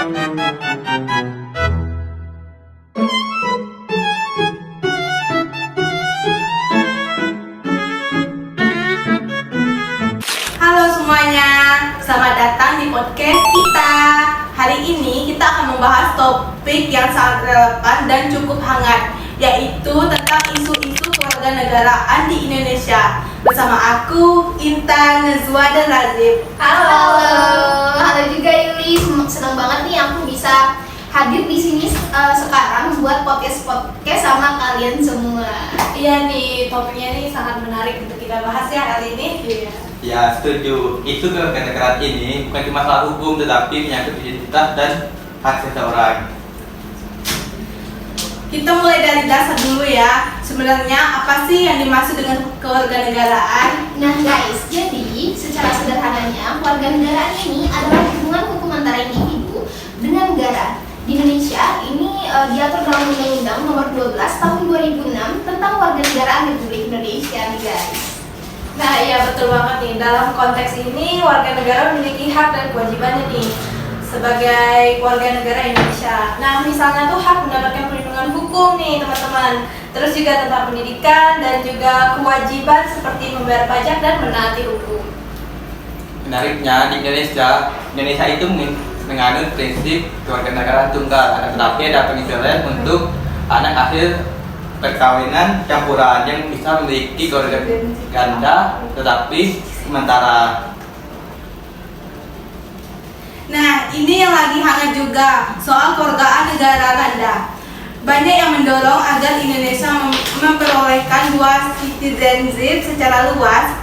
Halo semuanya, selamat datang di podcast kita. Hari ini kita akan membahas topik yang sangat relevan dan cukup hangat, yaitu tentang isu-isu kewarganegaraan di Indonesia. Bersama aku, Intan, Nezwa, dan Razif. Halo, halo juga Yuli. Senang banget nih aku bisa hadir di sini sekarang buat podcast sama kalian semua. Iya nih, topiknya nih sangat menarik untuk kita bahas ya kali ini. Iya. Ya, setuju. Isu kewarganegaraan ini bukan cuma soal hukum, tetapi menyangkut identitas dan hak seseorang. Kita mulai dari dasar dulu ya. Sebenarnya apa sih yang dimaksud dengan kewarganegaraan? Nah guys, jadi secara sederhananya kewarganegaraan ini adalah hubungan hukum antara individu dengan negara. Di Indonesia ini diatur dalam Undang-Undang Nomor 12 Tahun 2006 tentang Kewarganegaraan Republik Indonesia nih guys. Nah iya betul banget nih. Dalam konteks ini warga negara memiliki hak dan kewajibannya nih sebagai warga negara Indonesia. Nah misalnya tuh hak mendapatkan perlindungan hukum nih teman-teman. Terus juga tentang pendidikan dan juga kewajiban seperti membayar pajak dan menaati hukum. Menariknya di Indonesia itu menganut prinsip kewarganegaraan tunggal, tetapi ada penyesuaian untuk anak hasil perkawinan campuran yang bisa memiliki keluarga ganda tetapi sementara. Nah ini yang lagi hangat juga soal kewargaan negara ganda. Banyak yang mendorong agar Indonesia memperolehkan dua citizenship secara luas.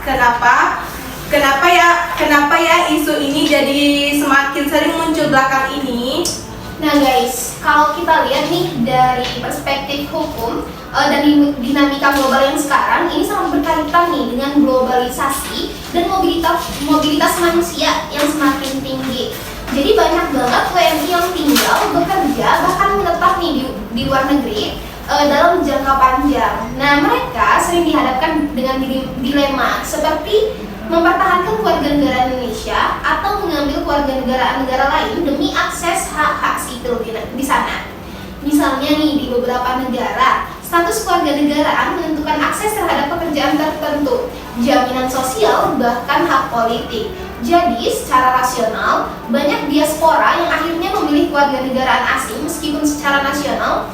Kenapa ya isu ini jadi semakin sering muncul belakang ini? Nah guys, kalau kita lihat nih dari perspektif hukum dan dinamika global yang sekarang ini sangat berkaitan nih dengan globalisasi dan mobilitas manusia yang semakin tinggi. Jadi banyak banget WNI yang tinggal, bekerja, bahkan menetap nih di luar negeri dalam jangka panjang. Nah mereka sering dihadapkan dengan dilema seperti mempertahankan kewarganegaraan Indonesia atau mengambil kewarganegaraan negara lain demi akses hak-hak sipil di sana. Misalnya nih di beberapa negara, status kewarganegaraan menentukan akses terhadap pekerjaan tertentu, jaminan sosial, bahkan hak politik. Jadi secara rasional, banyak diaspora yang akhirnya memilih kewarganegaraan asing meskipun secara emosional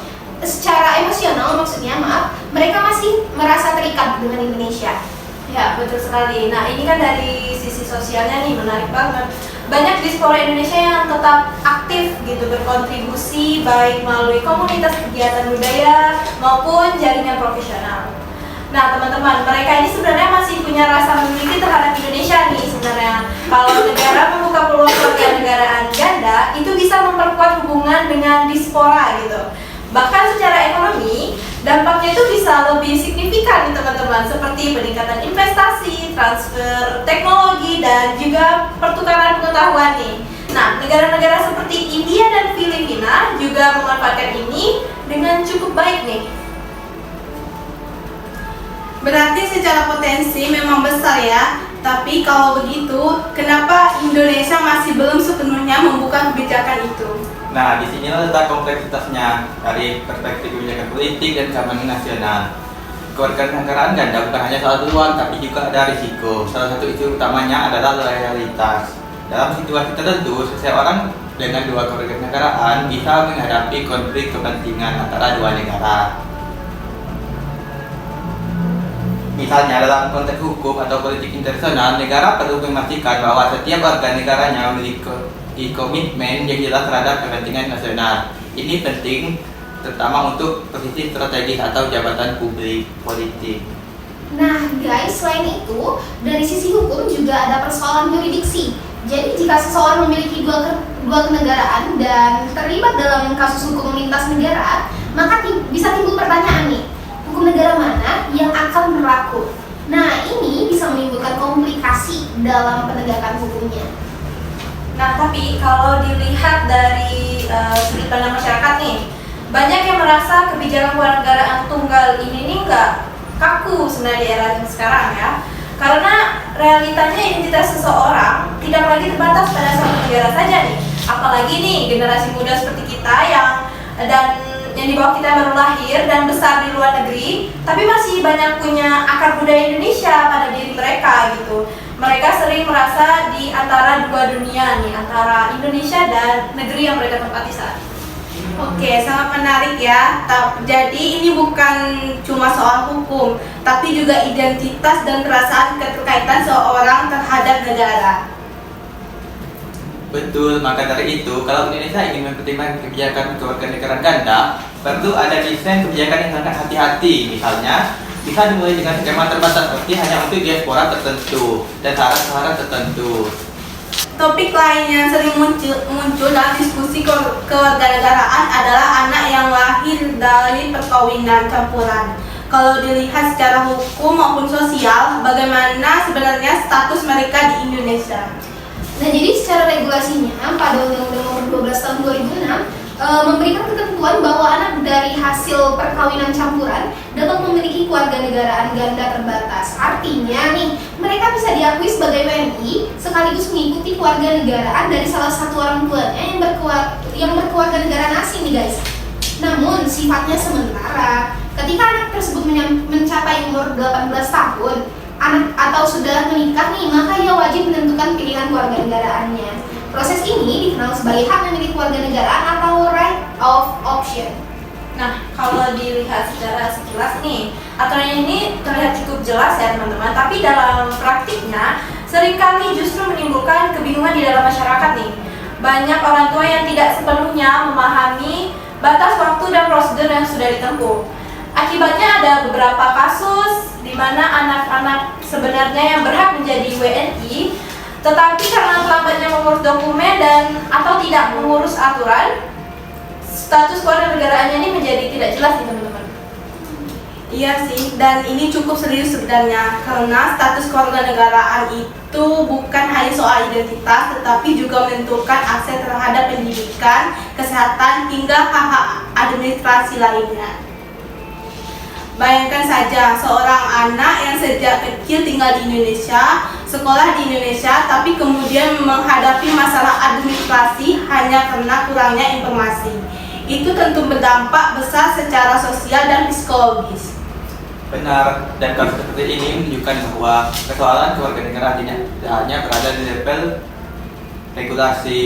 mereka masih merasa terikat dengan Indonesia. Ya betul sekali. Nah ini kan dari sisi sosialnya nih menarik banget. Banyak diaspora Indonesia yang tetap aktif gitu berkontribusi baik melalui komunitas kegiatan budaya maupun jaringan profesional. Nah teman-teman, mereka ini sebenarnya masih punya rasa memiliki terhadap Indonesia nih sebenarnya. Kalau negara membuka peluang kewarganegaraan ganda, itu bisa memperkuat hubungan dengan diaspora gitu. Bahkan secara ekonomi, dampaknya itu bisa lebih signifikan nih teman-teman, seperti peningkatan investasi, transfer teknologi, dan juga pertukaran pengetahuan nih. Nah, negara-negara seperti India dan Filipina juga memanfaatkan ini dengan cukup baik nih. Berarti secara potensi memang besar ya. Tapi kalau begitu, kenapa Indonesia masih belum sepenuhnya membuka kebijakan itu? Nah, di sini letak kompleksitasnya dari perspektif kebijakan politik dan keamanan nasional. Kewarganegaraan ganda bukan hanya soal peluang, tapi juga ada risiko. Salah satu isu utamanya adalah loyalitas. Dalam situasi tertentu, seseorang dengan dua kewarganegaraan bisa menghadapi konflik kepentingan antara dua negara. Misalnya dalam konteks hukum atau politik internasional, negara perlu memastikan bahwa setiap warga negaranya memiliki komitmen yang jelas terhadap kepentingan nasional. Ini penting terutama untuk posisi strategis atau jabatan publik politik. Nah guys, selain itu, dari sisi hukum juga ada persoalan yuridiksi. Jadi jika seseorang memiliki dua kenegaraan dan terlibat dalam kasus hukum lintas negara, maka bisa timbul pertanyaan nih, hukum negara mana yang akan berlaku? Nah ini bisa menimbulkan komplikasi dalam penegakan hukumnya. Nah, tapi kalau dilihat dari sudut pandang masyarakat nih, banyak yang merasa kebijakan kewarganegaraan tunggal ini nih nggak kaku sebenarnya di era sekarang ya. Karena realitanya identitas seseorang tidak lagi terbatas pada satu negara saja nih, apalagi apalagi nih generasi muda seperti kita yang di bawah kita baru lahir dan besar di luar negeri, tapi masih banyak punya akar budaya Indonesia pada diri mereka gitu. Mereka sering merasa di antara dua dunia nih, antara Indonesia dan negeri yang mereka tempati saat ini. Oke, sangat menarik ya. Jadi ini bukan cuma soal hukum, tapi juga identitas dan perasaan keterkaitan seorang terhadap negara. Betul, maka dari itu, kalau Indonesia ingin mempertimbangkan kebijakan kewarganegaraan ganda, perlu ada desain kebijakan yang sangat hati-hati. Misalnya, bisa dimulai dengan skema terbatas seperti hanya untuk diaspora tertentu dan syarat-syarat tertentu. Topik lain yang sering muncul dalam diskusi kewarganegaraan adalah anak yang lahir dari perkawinan campuran. Kalau dilihat secara hukum maupun sosial, bagaimana sebenarnya status mereka di Indonesia? Nah, jadi secara regulasinya pada Undang-Undang Nomor 12 Tahun 2006 memberikan ketentuan bahwa anak dari hasil perkawinan campuran dapat memiliki kewarganegaraan ganda terbatas. Artinya nih, mereka bisa diakui sebagai WNI sekaligus mengikuti kewarganegaraan dari salah satu orang tuanya yang berkewarganegaraan asing nih guys. Namun sifatnya sementara. Ketika anak tersebut mencapai umur 18 tahun, anak atau sudah menikah nih, maka ia wajib menentukan pilihan kewarganegaraannya. Proses ini dikenal sebagai hak memiliki kewarganegaraan atau right of option. Nah, kalau dilihat secara sekilas nih, aturan ini terlihat cukup jelas ya teman-teman, tapi dalam praktiknya seringkali justru menimbulkan kebingungan di dalam masyarakat nih. Banyak orang tua yang tidak sepenuhnya memahami batas waktu dan prosedur yang sudah ditempuh. Akibatnya ada beberapa kasus di mana anak-anak sebenarnya yang berhak menjadi WNI, tetapi karena terlambatnya mengurus dokumen dan atau tidak mengurus aturan, status kewarganegaraannya ini menjadi tidak jelas nih teman-teman. Iya sih, dan ini cukup serius sebenarnya karena status kewarganegaraan itu bukan hanya soal identitas, tetapi juga menentukan akses terhadap pendidikan, kesehatan, hingga hak-hak administrasi lainnya. Bayangkan saja seorang anak yang sejak kecil tinggal di Indonesia, sekolah di Indonesia, tapi kemudian menghadapi masalah administrasi hanya karena kurangnya informasi. Itu tentu berdampak besar secara sosial dan psikologis. Benar, dan kasus seperti ini menunjukkan bahwa persoalan kewarganegaraan tidak hanya berada di level regulasi,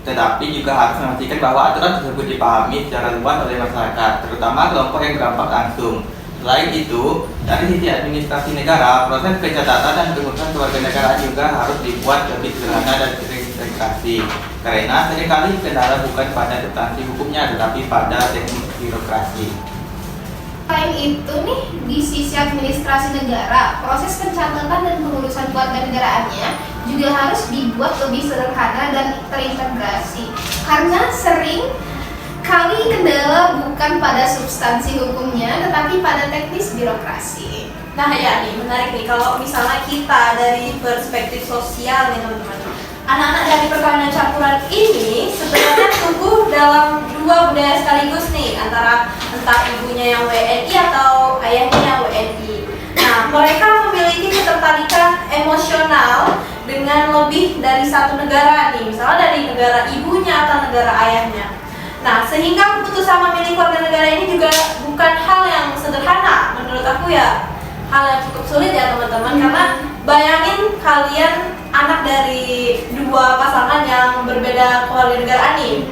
tetapi juga harus memastikan bahwa aturan tersebut dipahami secara luas oleh masyarakat, terutama kelompok yang berdampak langsung. Selain itu, dari sisi administrasi negara, proses pencatatan dan pengurusan kewarganegaraan juga harus dibuat lebih sederhana dan terintegrasi, karena seringkali kendala bukan pada substansi hukumnya, tetapi pada teknik birokrasi. Selain itu nih, di sisi administrasi negara, proses pencatatan dan pengurusan kewarganegaraannya juga harus dibuat lebih sederhana dan terintegrasi. Karena sering kali kendala bukan pada substansi hukumnya, tetapi pada teknis birokrasi. Nah ya nih, menarik nih kalau misalnya kita dari perspektif sosial nih teman-teman. Anak-anak dari perkawinan campuran ini sebenarnya tumbuh dalam dua budaya sekaligus nih, antara entah ibunya yang WNI atau ayahnya yang WNI. Nah, mereka memiliki ketertarikan emosional dengan lebih dari satu negara nih, misalnya dari negara ibunya atau negara ayahnya. Nah, sehingga keputusan memilih keluarga negara ini juga bukan hal yang sederhana. Menurut aku ya, hal yang cukup sulit ya teman-teman, karena bayangin kalian anak dari dua pasangan yang berbeda kewarganegaraan nih.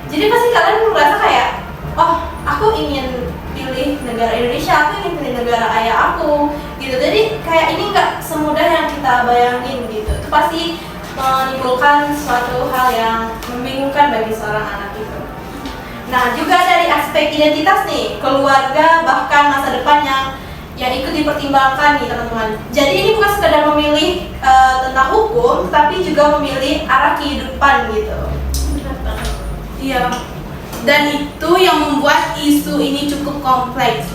Jadi pasti kalian merasa kayak, oh aku ingin pilih negara Indonesia, aku ingin pilih negara ayah aku gitu. Jadi kayak ini nggak semudah yang kita bayangin gitu. Itu pasti menimbulkan suatu hal yang membingungkan bagi seorang anak itu. Nah, juga dari aspek identitas nih, keluarga bahkan masa depan yang ikut dipertimbangkan nih teman-teman. Jadi ini bukan sekedar memilih tentang hukum, tapi juga memilih arah kehidupan gitu. Benar banget. Iya. Dan itu yang membuat isu ini cukup kompleks.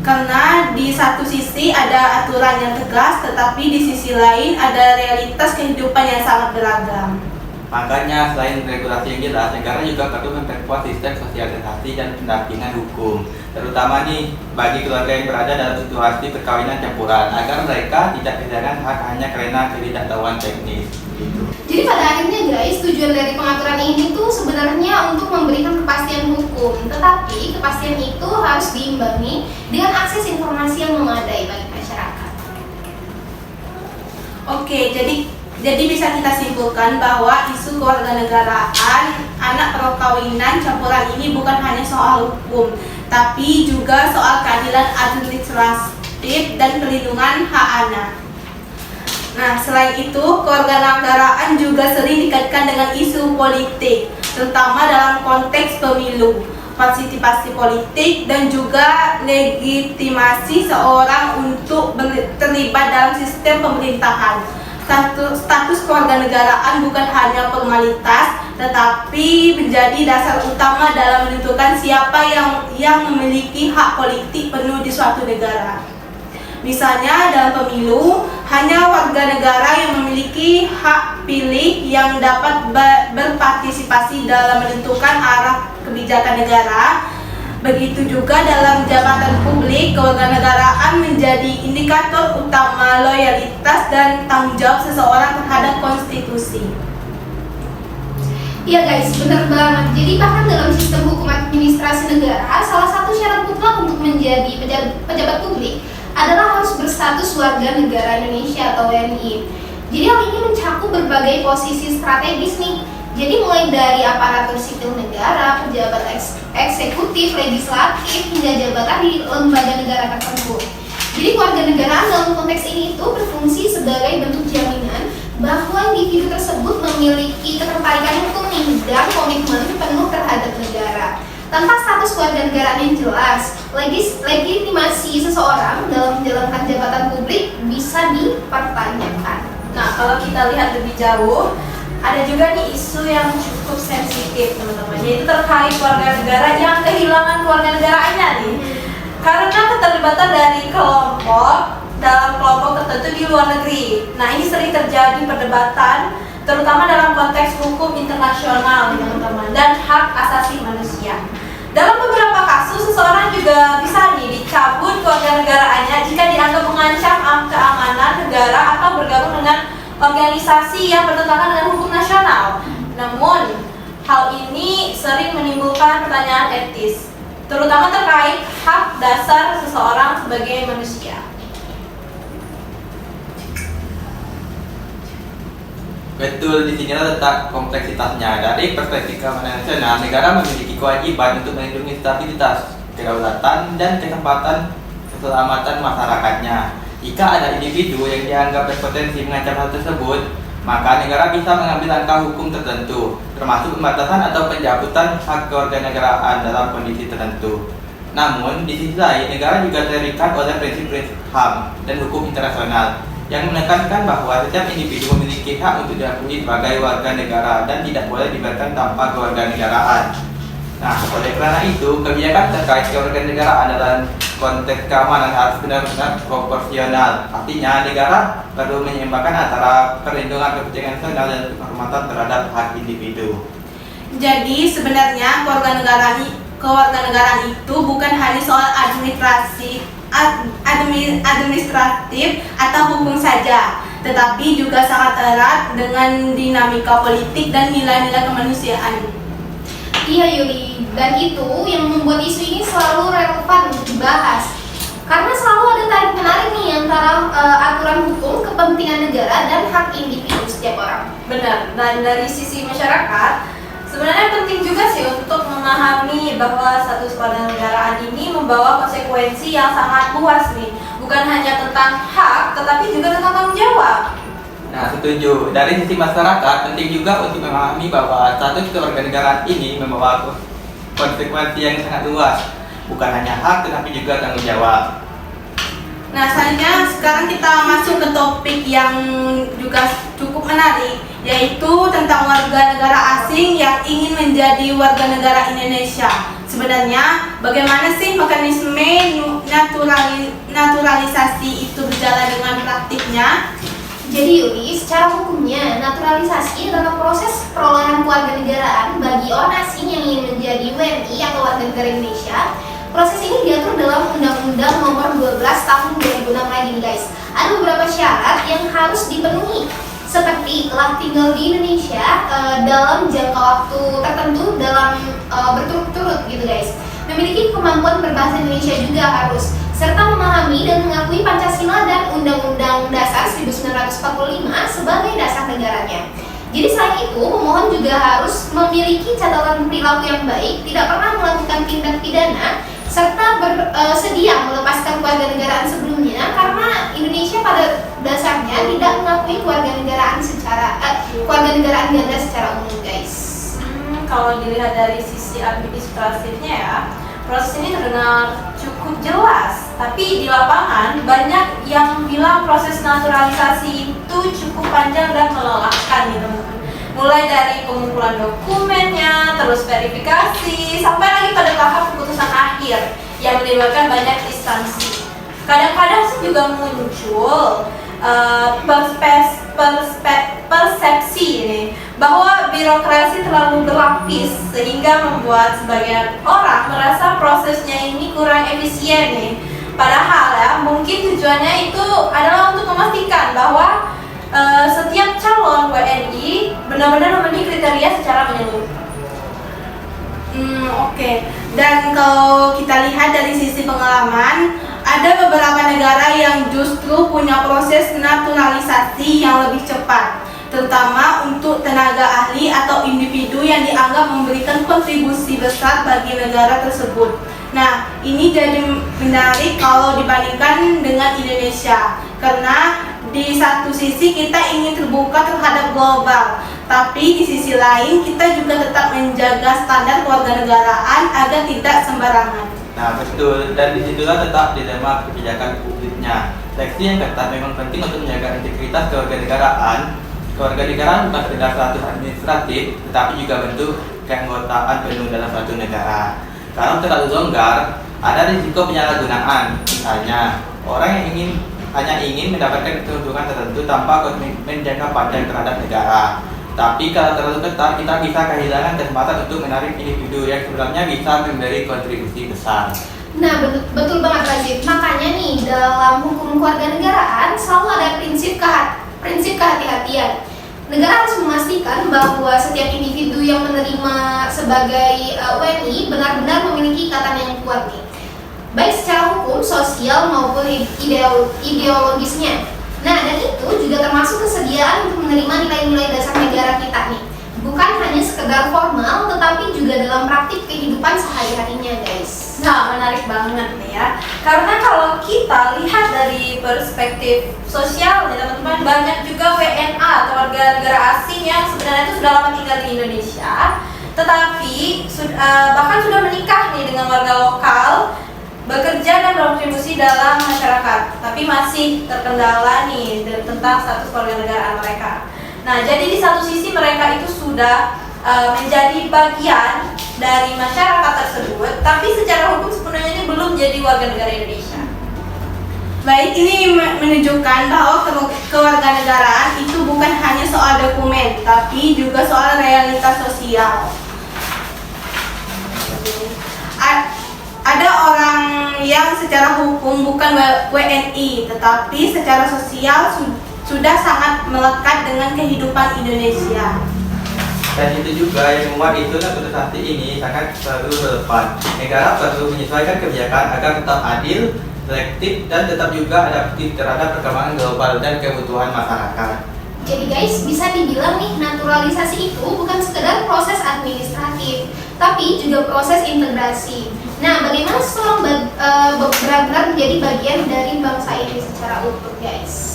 Karena di satu sisi ada aturan yang tegas, tetapi di sisi lain ada realitas kehidupan yang sangat beragam. Makanya selain regulasi yang jelas, negara juga perlu memperkuat sistem sosialisasi dan pendampingan hukum, terutama nih bagi keluarga yang berada dalam situasi perkawinan campuran, agar mereka tidak kehilangan hak hanya karena ketidaktahuan teknis. Gitu. Jadi pada akhirnya guys, tujuan dari pengaturan ini tuh sebenarnya untuk memberikan kepastian hukum, tetapi kepastian itu harus diimbangi dengan akses informasi yang memadai bagi masyarakat. Oke, jadi bisa kita simpulkan bahwa isu kewarganegaraan, anak perkawinan campuran ini bukan hanya soal hukum, tapi juga soal keadilan administratif dan perlindungan hak anak. Nah, selain itu, kewarganegaraan juga sering dikaitkan dengan isu politik, terutama dalam konteks pemilu, partisipasi politik, dan juga legitimasi seorang untuk terlibat dalam sistem pemerintahan. Status kewarganegaraan bukan hanya formalitas, tetapi menjadi dasar utama dalam menentukan siapa yang memiliki hak politik penuh di suatu negara. Misalnya dalam pemilu, hanya warga negara yang memiliki hak pilih yang dapat berpartisipasi dalam menentukan arah kebijakan negara. Begitu juga dalam jabatan publik, kewarganegaraan menjadi indikator utama loyalitas dan tanggung jawab seseorang terhadap konstitusi. Iya guys, benar banget. Jadi bahkan dalam sistem hukum administrasi negara, salah satu syarat mutlak untuk menjadi pejabat publik adalah harus berstatus warga negara Indonesia atau WNI. Jadi hal ini mencakup berbagai posisi strategis nih. Jadi mulai dari aparatur sipil negara, pejabat eksekutif, legislatif, hingga jabatan di lembaga negara tertentu. Jadi kewarganegaraan dalam konteks ini itu berfungsi sebagai bentuk jaminan bahwa individu tersebut memiliki ketertarikan hukum nih dan komitmen penuh terhadap negara. Tanpa status kewarganegaraan yang jelas, legitimasi seseorang dalam menjalankan jabatan publik bisa dipertanyakan. Nah, kalau kita lihat lebih jauh, ada juga nih isu yang cukup sensitif teman-teman, yaitu terkait warga negara yang kehilangan kewarganegaraannya nih. Karena keterlibatan dari kelompok dalam kelompok tertentu di luar negeri. Nah, ini sering terjadi perdebatan, terutama dalam konteks hukum internasional teman-teman dan hak asasi manusia. Dalam beberapa kasus, seseorang juga bisa nih dicabut kewarganegaraannya jika dianggap mengancam keamanan negara atau bergabung dengan organisasi yang bertentangan dengan hukum nasional. Namun, hal ini sering menimbulkan pertanyaan etis, terutama terkait hak dasar seseorang sebagai manusia. Betul, di sini letak kompleksitasnya. Dari perspektif keamanan nasional, negara memiliki kewajiban untuk melindungi stabilitas, kedaulatan, dan keselamatan masyarakatnya. Jika ada individu yang dianggap berpotensi mengancam hal tersebut, maka negara bisa mengambil langkah hukum tertentu, termasuk pembatasan atau pencabutan hak kewarganegaraan dalam kondisi tertentu. Namun, di sisi lain, negara juga terikat oleh prinsip-prinsip HAM dan hukum internasional yang menekankan bahwa setiap individu memiliki hak untuk diakui sebagai warga negara dan tidak boleh dibiarkan tanpa kewarganegaraan. Nah, oleh karena itu, kebijakan terkait kewarganegaraan dalam konteks keamanan harus benar-benar proporsional. Artinya, negara perlu menyeimbangkan antara perlindungan kepentingan nasional dan penghormatan terhadap hak individu. Jadi sebenarnya kewarganegaraan itu bukan hanya soal administratif atau hukum saja, tetapi juga sangat erat dengan dinamika politik dan nilai-nilai kemanusiaan. Iya Yuli, dan itu yang membuat isu ini selalu relevan untuk dibahas. Karena selalu ada tarik menarik nih antara aturan hukum, kepentingan negara, dan hak individu setiap orang. Benar, dan dari sisi masyarakat, sebenarnya penting juga sih untuk memahami bahwa status kewarganegaraan ini membawa konsekuensi yang sangat luas nih. Bukan hanya tentang hak, tetapi juga tentang tanggung jawab. Nah, setuju. Dari sisi masyarakat, penting juga untuk memahami bahwa status kewarganegaraan ini membawa konsekuensi yang sangat luas. Bukan hanya hak, tetapi juga tanggung jawab. Nah, selanjutnya sekarang kita masuk ke topik yang juga cukup menarik, yaitu tentang warga negara asing yang ingin menjadi warga negara Indonesia. Sebenarnya, bagaimana sih mekanisme naturalisasi itu berjalan dengan praktiknya? Jadi Yuli, secara hukumnya, naturalisasi adalah proses perolehan kewarganegaraan bagi orang asing yang ingin menjadi WNI atau warga negara Indonesia. Proses ini diatur dalam Undang-Undang Nomor 12 Tahun 2006 lagi nih guys. Ada beberapa syarat yang harus dipenuhi. seperti telah tinggal di Indonesia dalam jangka waktu tertentu dalam berturut-turut gitu guys. Memiliki kemampuan berbahasa Indonesia juga harus, serta memahami dan mengakui Pancasila dan Undang-Undang Dasar 1945 sebagai dasar negaranya. Jadi selain itu, pemohon juga harus memiliki catatan perilaku yang baik, tidak pernah melakukan tindak pidana, serta bersedia melepaskan kewarganegaraan sebelumnya karena Indonesia pada dasarnya tidak mengakui kewarganegaraan ganda secara umum guys. Kalau dilihat dari sisi administratifnya ya, proses ini terdengar cukup jelas. Tapi di lapangan banyak yang bilang proses naturalisasi itu cukup panjang dan melelahkan nih teman-teman. Mulai dari pengumpulan dokumennya, terus verifikasi, sampai lagi pada tahap keputusan akhir yang melibatkan banyak instansi. Kadang-kadang sih juga muncul persepsi ini bahwa birokrasi terlalu berlapis sehingga membuat sebagian orang merasa prosesnya ini kurang efisien nih. Padahal ya mungkin tujuannya itu adalah untuk memastikan bahwa setiap calon WNI benar-benar memenuhi kriteria secara menyeluruh. Oke. Dan kalau kita lihat dari sisi pengalaman, ada beberapa negara yang justru punya proses naturalisasi yang lebih cepat, terutama untuk tenaga ahli atau individu yang dianggap memberikan kontribusi besar bagi negara tersebut. Nah, ini jadi menarik kalau dibandingkan dengan Indonesia, karena di satu sisi kita ingin terbuka terhadap global, tapi di sisi lain kita juga tetap menjaga standar kewarganegaraan agar tidak sembarangan. Nah betul, dan disitulah tetap dilema kebijakan publiknya. Seleksi yang ketat memang penting untuk menjaga integritas kewarganegaraan. Kewarganegaraan bukan sekedar status administratif, tetapi juga bentuk keanggotaan penuh dalam suatu negara. Kalau terlalu longgar, ada risiko penyalahgunaan. Misalnya, orang yang hanya ingin mendapatkan keuntungan tertentu tanpa komitmen jangka panjang terhadap negara. Tapi kalau terlalu ketat, kita bisa kehilangan kesempatan untuk menarik individu yang sebenarnya bisa memberi kontribusi besar. Nah, betul banget Razif. Makanya nih, dalam hukum kewarganegaraan selalu ada prinsip kehati-hatian. Negara harus memastikan bahwa setiap individu yang menerima sebagai WNI benar-benar memiliki ikatan yang kuat nih, baik secara hukum, sosial maupun ideologisnya. Nah, dan itu juga termasuk kesediaan untuk menerima nilai-nilai dasar negara kita nih. Bukan hanya sekedar formal, tetapi juga dalam praktik kehidupan sehari-harinya guys. Nah, menarik banget nih ya. Karena kalau kita lihat dari perspektif sosial nih teman-teman, banyak juga WNA atau warga negara asing yang sebenarnya itu sudah lama tinggal di Indonesia, tetapi bahkan sudah menikah nih dengan warga lokal, bekerja dan berkontribusi dalam masyarakat, tapi masih terkendala nih tentang status kewarganegaraan mereka. Nah, jadi di satu sisi mereka itu sudah menjadi bagian dari masyarakat tersebut, tapi secara hukum sepenuhnya ini belum jadi warga negara Indonesia. Baik, ini menunjukkan bahwa kewarganegaraan itu bukan hanya soal dokumen, tapi juga soal realitas sosial. Ada orang yang secara hukum bukan WNI, tetapi secara sosial sudah sangat melekat dengan kehidupan Indonesia. Dan itu juga yang membuat itu naturalisasi ini sangat selalu relevan. Negara perlu menyesuaikan kebijakan agar tetap adil, selektif, dan tetap juga adaptif terhadap perkembangan global dan kebutuhan masyarakat. Jadi guys, bisa dibilang nih, naturalisasi itu bukan sekedar proses administratif, tapi juga proses integrasi. Nah, bagaimana seseorang benar-benar menjadi bagian dari bangsa ini secara utuh guys?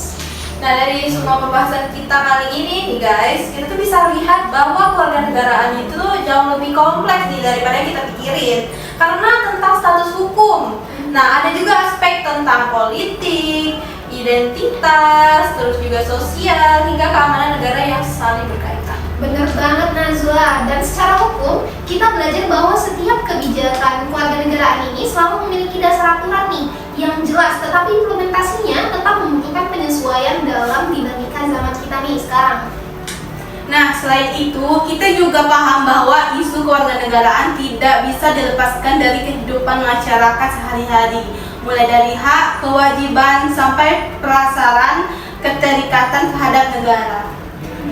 Nah, dari semua pembahasan kita kali ini nih guys, kita tuh bisa lihat bahwa kewarganegaraan itu jauh lebih kompleks nih daripada yang kita pikirin. Karena tentang status hukum. Nah, ada juga aspek tentang politik, identitas, terus juga sosial, hingga keamanan negara yang saling berkaitan. Bener banget Nazwa, dan secara hukum kita belajar bahwa setiap kebijakan kewarganegaraan ini selalu memiliki dasar aturan nih yang jelas, tetapi implementasinya tetap membutuhkan penyesuaian dalam dinamika zaman kita nih sekarang. Nah, selain itu, kita juga paham bahwa isu kewarganegaraan tidak bisa dilepaskan dari kehidupan masyarakat sehari-hari, mulai dari hak, kewajiban, sampai perasaan keterikatan terhadap negara.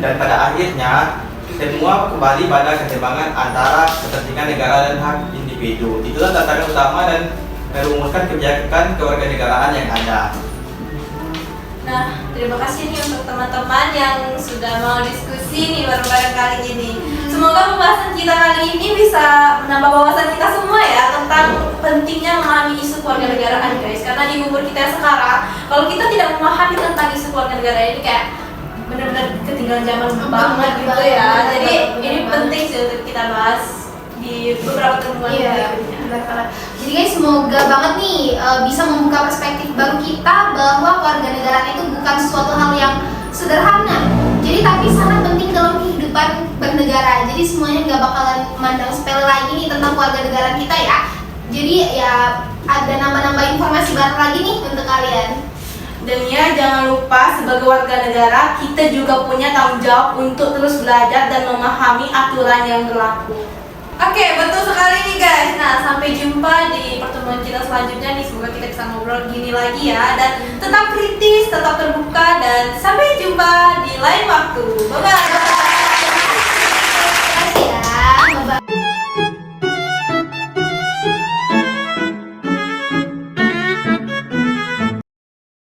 dan pada akhirnya semua kembali pada keseimbangan antara kepentingan negara dan hak individu. Itulah tantangan utama dan merumuskan kebijakan kewarganegaraan yang ada. Nah, terima kasih nih untuk teman-teman yang sudah mau diskusi nih bareng-bareng kali ini. Semoga pembahasan kita kali ini bisa menambah wawasan kita semua ya tentang pentingnya memahami isu kewarganegaraan guys. Karena di umur kita yang sekarang, kalau kita tidak memahami tentang isu kewarganegaraan ini kayak benar-benar ketinggalan zaman banget gitu ya. Jadi ini penting sih untuk kita bahas di beberapa temuan berikutnya. Benar banget. Jadi guys, semoga banget nih bisa membuka perspektif baru kita bahwa kewarganegaraan itu bukan suatu hal yang sederhana. Jadi tapi sangat penting dalam kehidupan bernegara. Jadi semuanya nggak bakalan mandang sepele lagi nih tentang kewarganegaraan kita ya. Jadi ya ada nambah-nambah informasi baru lagi nih untuk kalian. Dan ya jangan lupa sebagai warga negara kita juga punya tanggung jawab untuk terus belajar dan memahami aturan yang berlaku. Oke, betul sekali nih guys. Nah, sampai jumpa di pertemuan kita selanjutnya nih. Semoga kita bisa ngobrol gini lagi ya. Dan tetap kritis, tetap terbuka, dan sampai jumpa.